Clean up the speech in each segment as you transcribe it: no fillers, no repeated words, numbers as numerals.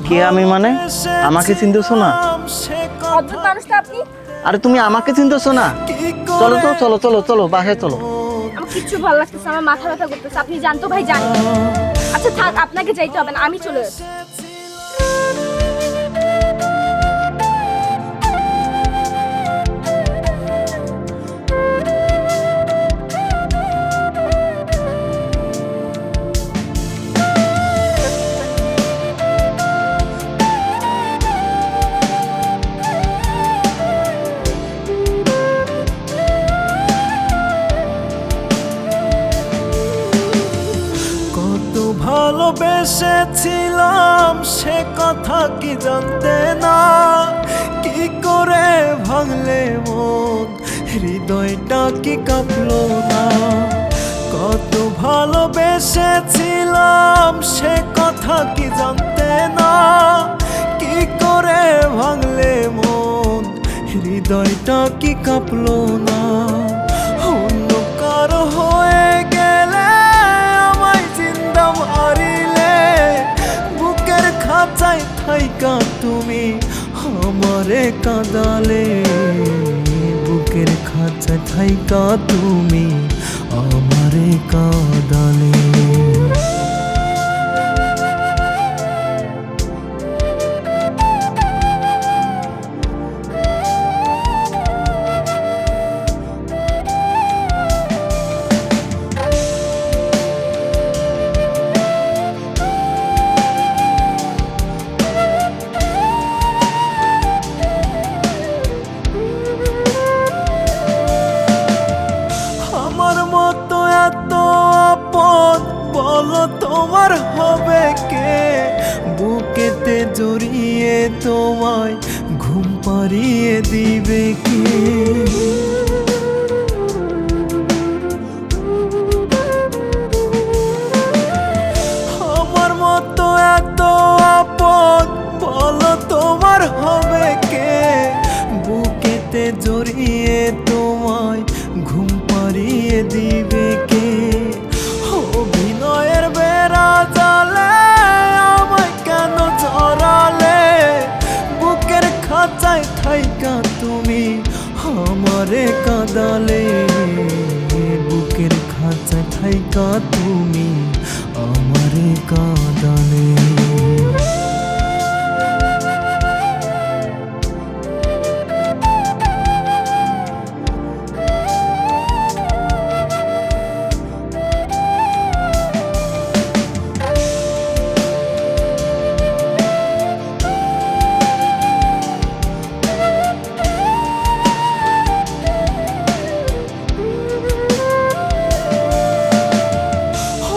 কে আমি মানে? আমাকে চিনতেছো না? অদ্ভুত মানুষ তো আপনি। আরে তুমি আমাকে চিনতেছো না? চলো তো, চলো চলো চলো বাসায় চলো। আমার কিচ্ছু ভালো লাগতেছে, আমার মাথা ব্যথা করতেছে। আপনি জানতো ভাই জানি। আচ্ছা থাক, আপনাকে যাইতে হবে না, আমি চলে যাচ্ছি। কত ভালোবেসেছিলাম সে কথা কি জানতে না, কি করে ভাঙলে মন, হৃদয়টা কি কাঁপলো না। কত ভালোবেসেছিলাম সে কথা কি জানতে না, কি করে ভাঙলে মন, হৃদয়টা কি কাঁপলো না। অন্য কারো হয়ে গেলে আমায় জিন্দা মারিলে, বুকের খাঁচায় থাইকা তুমি আমারে কাঁদালে, বুকের খাঁচায় থাইকা তুমি আমারে কাঁদালে। আমার মতো এত আপন বলো তোমার হবে কে, বুকেতে জড়িয়ে তোমায় ঘুম পাড়িয়ে দিবে কে। আমার মতো এত আপন বলো তোমার হবে কে, বুকেতে জড়িয়ে তোমায় ঘুম পাড়িয়ে দিবে কে। অভিনয়ের বেড়া জালে আমায় কেন জড়ালে, বুকের খাঁচায় থাইকা তুমি আমারে কাঁদালে, বুকের খাঁচায় থাইকা তুমি আমারে কাঁদালে।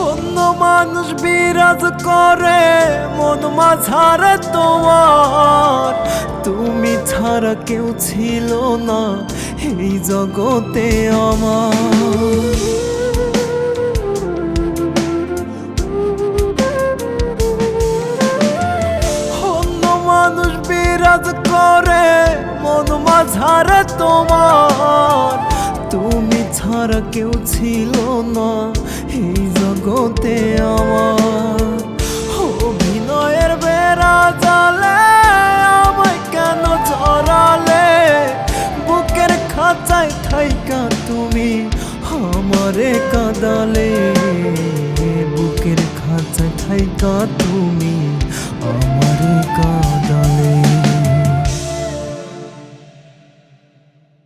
অন্য মানুষ বিরাজ করে মন মাঝারে তোমার, তুমি ছাড়া কেউ ছিল না এই জগতে আমার। অন্য মানুষ বিরাজ করে মন মাঝারে তোমার, তুমি ছাড়া কেউ ছিল না এই জগতে আমার। অভিনয়ের বেড়া জালে আমায় কেন জড়ালে, বুকের খাঁচায় থাইকা তুমি আমারে কাঁদালে, বুকের খাঁচায় থাইকা তুমি